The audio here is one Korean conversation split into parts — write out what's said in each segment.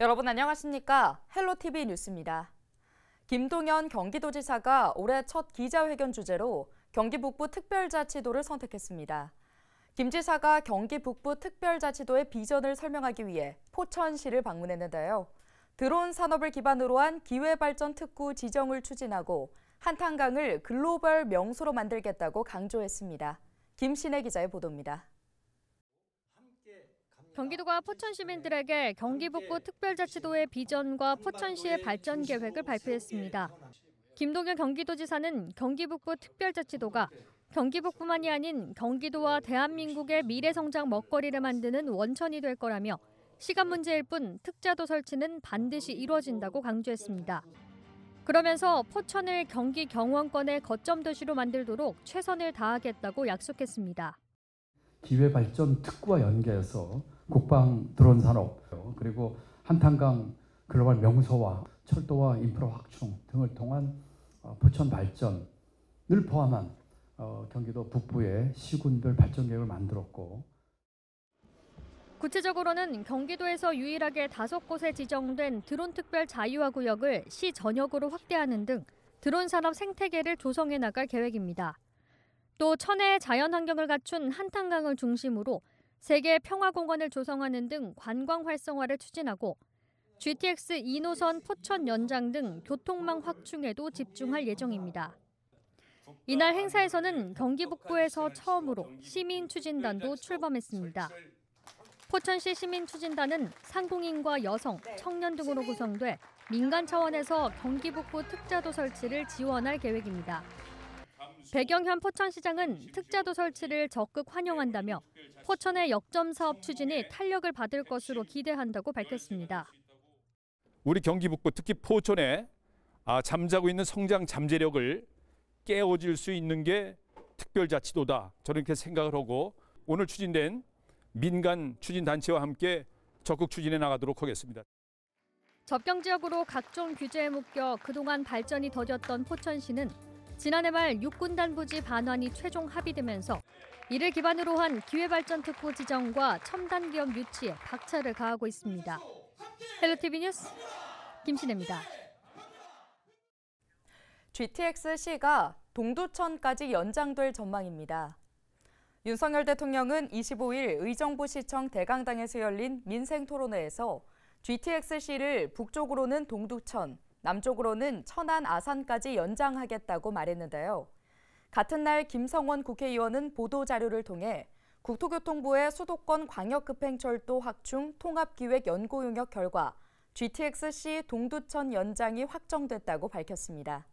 여러분 안녕하십니까? 헬로티비 뉴스입니다. 김동연 경기도지사가 올해 첫 기자회견 주제로 경기 북부 특별자치도를 선택했습니다. 김 지사가 경기 북부 특별자치도의 비전을 설명하기 위해 포천시를 방문했는데요. 드론 산업을 기반으로 한 기회발전 특구 지정을 추진하고 한탄강을 글로벌 명소로 만들겠다고 강조했습니다. 김신혜 기자의 보도입니다. 경기도가 포천 시민들에게 경기 북부 특별자치도의 비전과 포천시의 발전 계획을 발표했습니다. 김동연 경기도지사는 경기 북부 특별자치도가 경기 북부만이 아닌 경기도와 대한민국의 미래 성장 먹거리를 만드는 원천이 될 거라며 시간 문제일 뿐 특자도 설치는 반드시 이루어진다고 강조했습니다. 그러면서 포천을 경기 경원권의 거점 도시로 만들도록 최선을 다하겠다고 약속했습니다. 기회발전 특구와 연계해서 국방 드론 산업 그리고 한탄강 글로벌 명소와 철도와 인프라 확충 등을 통한 포천 발전을 포함한 경기도 북부의 시군별 발전 계획을 만들었고 구체적으로는 경기도에서 유일하게 5곳에 지정된 드론 특별 자유화 구역을 시 전역으로 확대하는 등 드론 산업 생태계를 조성해 나갈 계획입니다. 또 천혜의 자연 환경을 갖춘 한탄강을 중심으로 세계 평화공원을 조성하는 등 관광 활성화를 추진하고 GTX 2노선 포천 연장 등 교통망 확충에도 집중할 예정입니다. 이날 행사에서는 경기 북부에서 처음으로 시민 추진단도 출범했습니다. 포천시 시민 추진단은 상공인과 여성, 청년 등으로 구성돼 민간 차원에서 경기 북부 특자도 설치를 지원할 계획입니다. 백영현 포천시장은 특자도 설치를 적극 환영한다며 포천의 역점 사업 추진이 탄력을 받을 것으로 기대한다고 밝혔습니다. 우리 경기 북부 특히 포천에 잠자고 있는 성장 잠재력을 깨워줄 수 있는 게 특별자치도다. 저는 이렇게 생각을 하고 오늘 추진된 민간 추진단체와 함께 적극 추진해 나가도록 하겠습니다. 접경 지역으로 각종 규제에 묶여 그동안 발전이 더뎠던 포천시는 지난해 말 육군단 부지 반환이 최종 합의되면서 이를 기반으로 한 기회발전 특구 지정과 첨단 기업 유치에 박차를 가하고 있습니다. 헬로티비 뉴스 김신혜입니다. GTX-C가 동두천까지 연장될 전망입니다. 윤석열 대통령은 25일 의정부시청 대강당에서 열린 민생토론회에서 GTX-C를 북쪽으로는 동두천, 남쪽으로는 천안 아산까지 연장하겠다고 말했는데요. 같은 날 김성원 국회의원은 보도자료를 통해 국토교통부의 수도권 광역급행철도 확충 통합기획연구용역 결과 GTX-C 동두천 연장이 확정됐다고 밝혔습니다.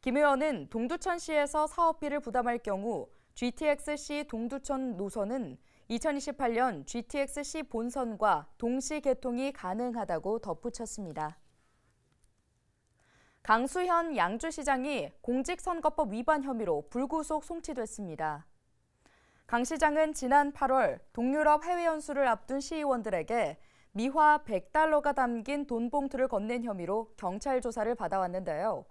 김 의원은 동두천시에서 사업비를 부담할 경우 GTX-C 동두천 노선은 2028년 GTX-C 본선과 동시 개통이 가능하다고 덧붙였습니다. 강수현 양주시장이 공직선거법 위반 혐의로 불구속 송치됐습니다. 강 시장은 지난 8월 동유럽 해외 연수를 앞둔 시의원들에게 미화 100달러가 담긴 돈 봉투를 건넨 혐의로 경찰 조사를 받아왔는데요.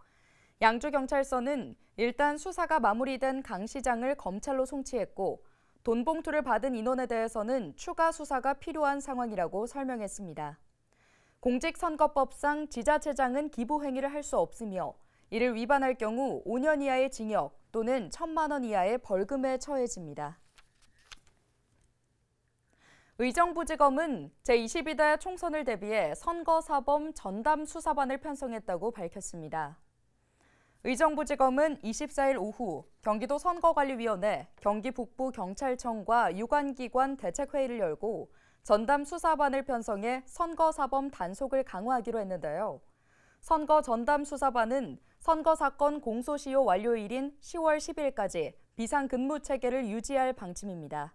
양주경찰서는 일단 수사가 마무리된 강 시장을 검찰로 송치했고 돈 봉투를 받은 인원에 대해서는 추가 수사가 필요한 상황이라고 설명했습니다. 공직선거법상 지자체장은 기부 행위를 할 수 없으며 이를 위반할 경우 5년 이하의 징역 또는 1,000만 원 이하의 벌금에 처해집니다. 의정부지검은 제22대 총선을 대비해 선거사범 전담수사반을 편성했다고 밝혔습니다. 의정부지검은 24일 오후 경기도 선거관리위원회, 경기북부경찰청과 유관기관 대책회의를 열고 전담 수사반을 편성해 선거사범 단속을 강화하기로 했는데요. 선거 전담 수사반은 선거사건 공소시효 완료일인 10월 10일까지 비상근무체계를 유지할 방침입니다.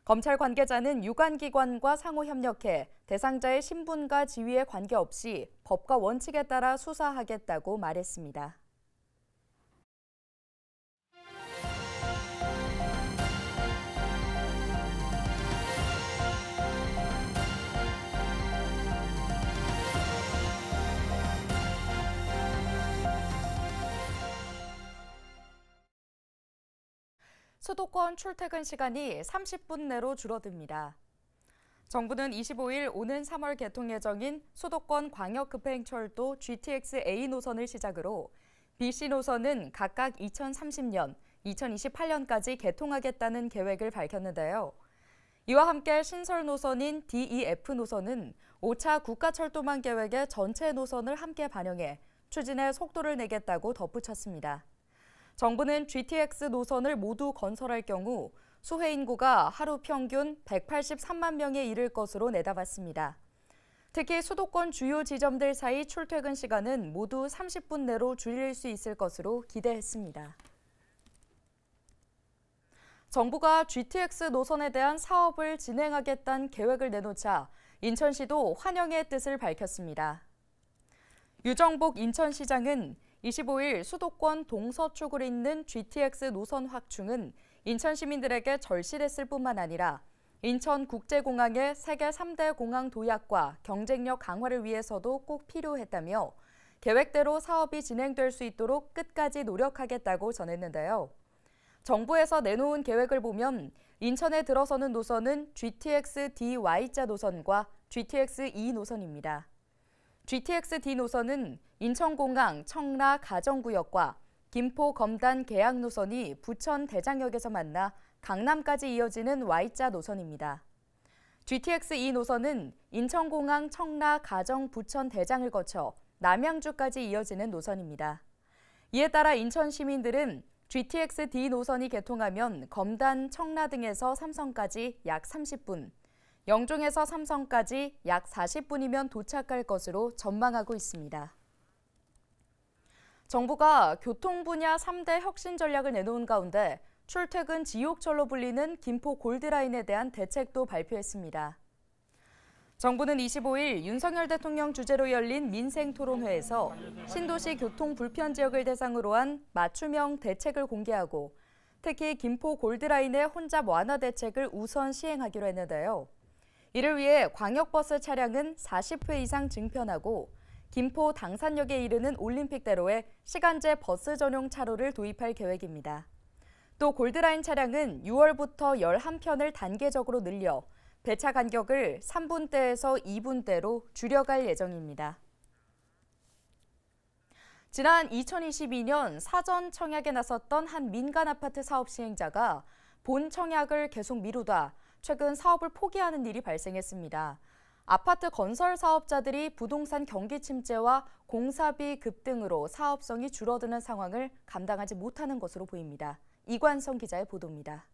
검찰 관계자는 유관기관과 상호 협력해 대상자의 신분과 지위에 관계없이 법과 원칙에 따라 수사하겠다고 말했습니다. 수도권 출퇴근 시간이 30분 내로 줄어듭니다. 정부는 25일 오는 3월 개통 예정인 수도권 광역급행철도 GTX-A 노선을 시작으로 BC 노선은 각각 2030년, 2028년까지 개통하겠다는 계획을 밝혔는데요. 이와 함께 신설 노선인 DEF 노선은 5차 국가철도망 계획의 전체 노선을 함께 반영해 추진에 속도를 내겠다고 덧붙였습니다. 정부는 GTX 노선을 모두 건설할 경우 수혜 인구가 하루 평균 183만 명에 이를 것으로 내다봤습니다. 특히 수도권 주요 지점들 사이 출퇴근 시간은 모두 30분 내로 줄일 수 있을 것으로 기대했습니다. 정부가 GTX 노선에 대한 사업을 진행하겠다는 계획을 내놓자 인천시도 환영의 뜻을 밝혔습니다. 유정복 인천시장은 25일 수도권 동서쪽으로 있는 GTX 노선 확충은 인천 시민들에게 절실했을 뿐만 아니라 인천국제공항의 세계 3대 공항 도약과 경쟁력 강화를 위해서도 꼭 필요했다며 계획대로 사업이 진행될 수 있도록 끝까지 노력하겠다고 전했는데요. 정부에서 내놓은 계획을 보면 인천에 들어서는 노선은 GTX-DY자 노선과 GTX-E 노선입니다. GTX-D 노선은 인천공항 청라 가정구역과 김포 검단 계양 노선이 부천 대장역에서 만나 강남까지 이어지는 Y자 노선입니다. GTX-E 노선은 인천공항 청라 가정 부천 대장을 거쳐 남양주까지 이어지는 노선입니다. 이에 따라 인천 시민들은 GTX-D 노선이 개통하면 검단, 청라 등에서 삼성까지 약 30분, 영종에서 삼성까지 약 40분이면 도착할 것으로 전망하고 있습니다. 정부가 교통 분야 3대 혁신 전략을 내놓은 가운데 출퇴근 지옥철로 불리는 김포 골드라인에 대한 대책도 발표했습니다. 정부는 25일 윤석열 대통령 주재로 열린 민생토론회에서 신도시 교통 불편 지역을 대상으로 한 맞춤형 대책을 공개하고 특히 김포 골드라인의 혼잡 완화 대책을 우선 시행하기로 했는데요. 이를 위해 광역버스 차량은 40회 이상 증편하고 김포 당산역에 이르는 올림픽대로에 시간제 버스 전용 차로를 도입할 계획입니다. 또 골드라인 차량은 6월부터 11편을 단계적으로 늘려 배차 간격을 3분대에서 2분대로 줄여갈 예정입니다. 지난 2022년 사전 청약에 나섰던 한 민간 아파트 사업 시행자가 본 청약을 계속 미루다 최근 사업을 포기하는 일이 발생했습니다. 아파트 건설 사업자들이 부동산 경기 침체와 공사비 급등으로 사업성이 줄어드는 상황을 감당하지 못하는 것으로 보입니다. 이관성 기자의 보도입니다.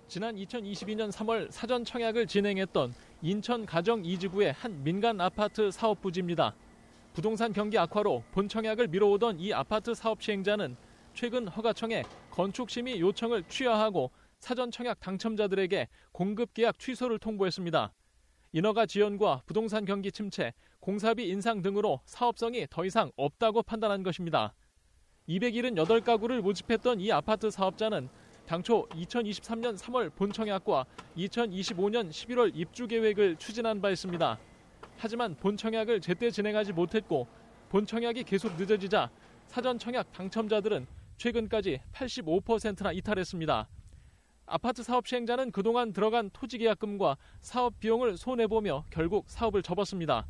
지난 2022년 3월 사전 청약을 진행했던 인천 가정 이지구의 한 민간 아파트 사업 부지입니다. 부동산 경기 악화로 본 청약을 미뤄오던 이 아파트 사업 시행자는 최근 허가청에 건축심의 요청을 취하하고 사전 청약 당첨자들에게 공급 계약 취소를 통보했습니다. 인허가 지연과 부동산 경기 침체, 공사비 인상 등으로 사업성이 더 이상 없다고 판단한 것입니다. 278가구를 모집했던 이 아파트 사업자는 당초 2023년 3월 본청약과 2025년 11월 입주 계획을 추진한 바 있습니다. 하지만 본청약을 제때 진행하지 못했고 본청약이 계속 늦어지자 사전청약 당첨자들은 최근까지 85%나 이탈했습니다. 아파트 사업 시행자는 그동안 들어간 토지계약금과 사업 비용을 손해보며 결국 사업을 접었습니다.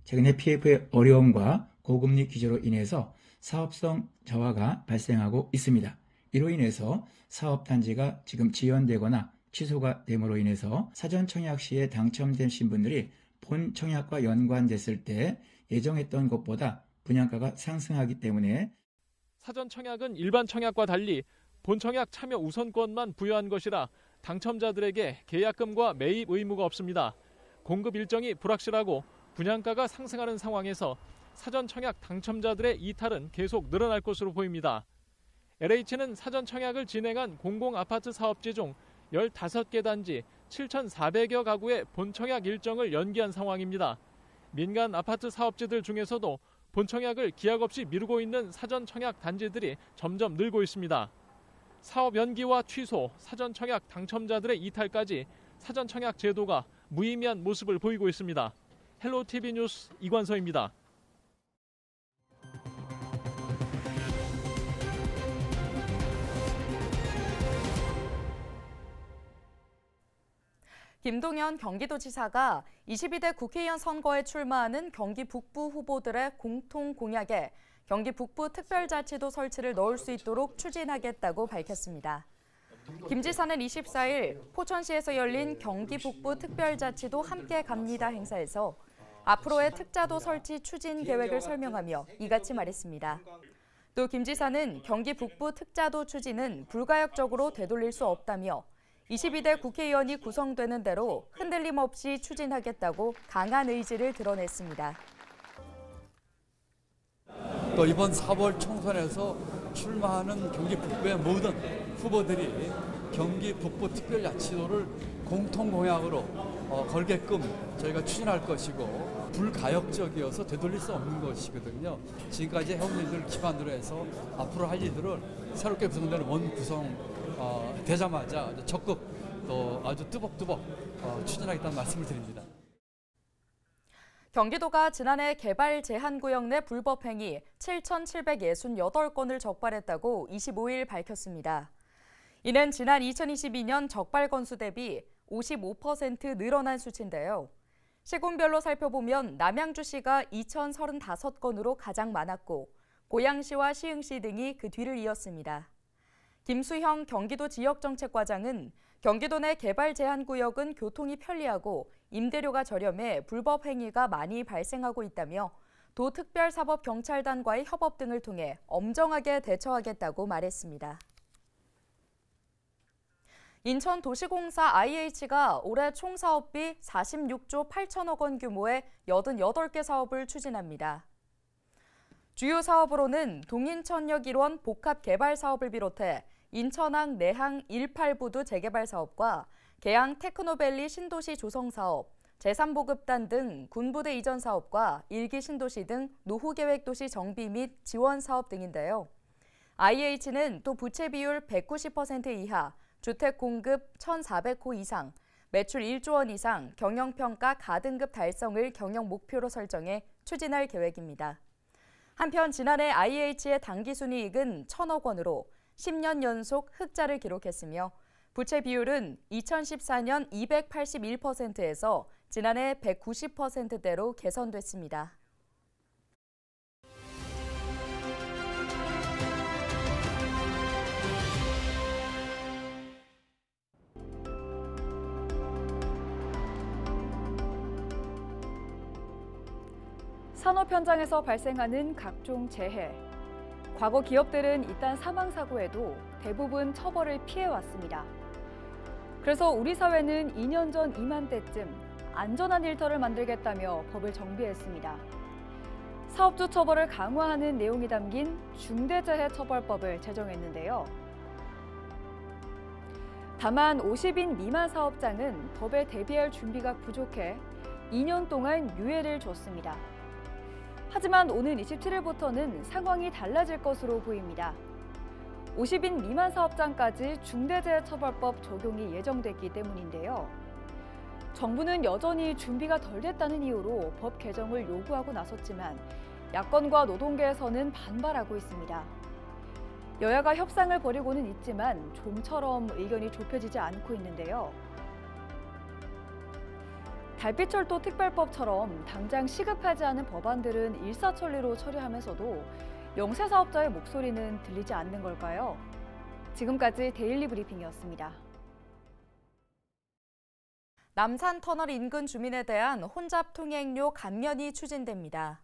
최근에 PF의 어려움과 고금리 규제로 인해서 사업성 저하가 발생하고 있습니다. 이로 인해서 사업단지가 지금 지연되거나 취소가 됨으로 인해서 사전청약 시에 당첨된 신분들이 본 청약과 연관됐을 때 예정했던 것보다 분양가가 상승하기 때문에 사전청약은 일반 청약과 달리 본청약 참여 우선권만 부여한 것이라 당첨자들에게 계약금과 매입 의무가 없습니다. 공급 일정이 불확실하고 분양가가 상승하는 상황에서 사전청약 당첨자들의 이탈은 계속 늘어날 것으로 보입니다. LH는 사전청약을 진행한 공공아파트 사업지 중 15개 단지 7,400여 가구의 본청약 일정을 연기한 상황입니다. 민간 아파트 사업지들 중에서도 본청약을 기약 없이 미루고 있는 사전청약 단지들이 점점 늘고 있습니다. 사업 연기와 취소, 사전청약 당첨자들의 이탈까지 사전청약 제도가 무의미한 모습을 보이고 있습니다. 헬로티비 뉴스 이관서입니다. 김동연 경기도지사가 22대 국회의원 선거에 출마하는 경기 북부 후보들의 공통 공약에 경기 북부 특별자치도 설치를 넣을 수 있도록 추진하겠다고 밝혔습니다. 김 지사는 24일 포천시에서 열린 경기 북부 특별자치도 함께 갑니다 행사에서 앞으로의 특자도 설치 추진 계획을 설명하며 이같이 말했습니다. 또 김 지사는 경기 북부 특자도 추진은 불가역적으로 되돌릴 수 없다며 22대 국회의원이 구성되는 대로 흔들림 없이 추진하겠다고 강한 의지를 드러냈습니다. 또 이번 4월 총선에서 출마하는 경기 북부의 모든 후보들이 경기 북부 특별자치도를 공통 공약으로 걸게끔 저희가 추진할 것이고 불가역적이어서 되돌릴 수 없는 것이거든요. 지금까지 해온 일들을 기반으로 해서 앞으로 할 일들을 새롭게 구성되는 원 구성 되자마자 적극 또 아주 뚜벅뚜벅 추진하겠다는 말씀을 드립니다. 경기도가 지난해 개발 제한구역 내 불법 행위 7,768건을 적발했다고 25일 밝혔습니다. 이는 지난 2022년 적발 건수 대비 55% 늘어난 수치인데요. 시군별로 살펴보면 남양주시가 2,035건으로 가장 많았고 고양시와 시흥시 등이 그 뒤를 이었습니다. 김수형 경기도 지역정책과장은 경기도 내 개발 제한구역은 교통이 편리하고 임대료가 저렴해 불법 행위가 많이 발생하고 있다며 도특별사법경찰단과의 협업 등을 통해 엄정하게 대처하겠다고 말했습니다. 인천도시공사 IH가 올해 총 사업비 46조 8천억 원 규모의 88개 사업을 추진합니다. 주요 사업으로는 동인천역 1원 복합개발 사업을 비롯해 인천항 내항 18부두 재개발 사업과 계양 테크노밸리 신도시 조성 사업, 제3보급단 등 군부대 이전 사업과 일기 신도시 등 노후계획도시 정비 및 지원 사업 등인데요. IH는 또 부채 비율 190% 이하, 주택 공급 1,400호 이상, 매출 1조 원 이상, 경영평가 가등급 달성을 경영 목표로 설정해 추진할 계획입니다. 한편 지난해 IH의 당기순이익은 1,000억 원으로 10년 연속 흑자를 기록했으며 부채 비율은 2014년 281%에서 지난해 190%대로 개선됐습니다. 산업 현장에서 발생하는 각종 재해. 과거 기업들은 이딴 사망사고에도 대부분 처벌을 피해왔습니다. 그래서 우리 사회는 2년 전 이맘때쯤 안전한 일터를 만들겠다며 법을 정비했습니다. 사업주 처벌을 강화하는 내용이 담긴 중대재해처벌법을 제정했는데요. 다만 50인 미만 사업장은 법에 대비할 준비가 부족해 2년 동안 유예를 줬습니다. 하지만 오는 27일부터는 상황이 달라질 것으로 보입니다. 50인 미만 사업장까지 중대재해처벌법 적용이 예정됐기 때문인데요. 정부는 여전히 준비가 덜 됐다는 이유로 법 개정을 요구하고 나섰지만 야권과 노동계에서는 반발하고 있습니다. 여야가 협상을 벌이고는 있지만 좀처럼 의견이 좁혀지지 않고 있는데요. 달빛철도 특별법처럼 당장 시급하지 않은 법안들은 일사천리로 처리하면서도 영세사업자의 목소리는 들리지 않는 걸까요? 지금까지 데일리 브리핑이었습니다. 남산터널 인근 주민에 대한 혼잡 통행료 감면이 추진됩니다.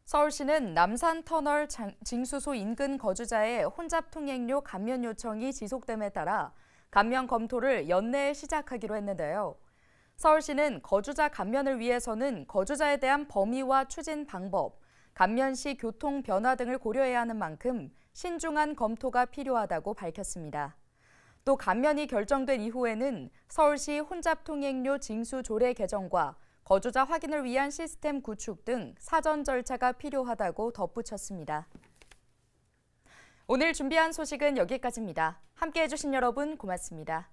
서울시는 남산터널 징수소 인근 거주자의 혼잡 통행료 감면 요청이 지속됨에 따라 감면 검토를 연내에 시작하기로 했는데요. 서울시는 거주자 감면을 위해서는 거주자에 대한 범위와 추진 방법, 감면 시 교통 변화 등을 고려해야 하는 만큼 신중한 검토가 필요하다고 밝혔습니다. 또 감면이 결정된 이후에는 서울시 혼잡 통행료 징수 조례 개정과 거주자 확인을 위한 시스템 구축 등 사전 절차가 필요하다고 덧붙였습니다. 오늘 준비한 소식은 여기까지입니다. 함께해 주신 여러분 고맙습니다.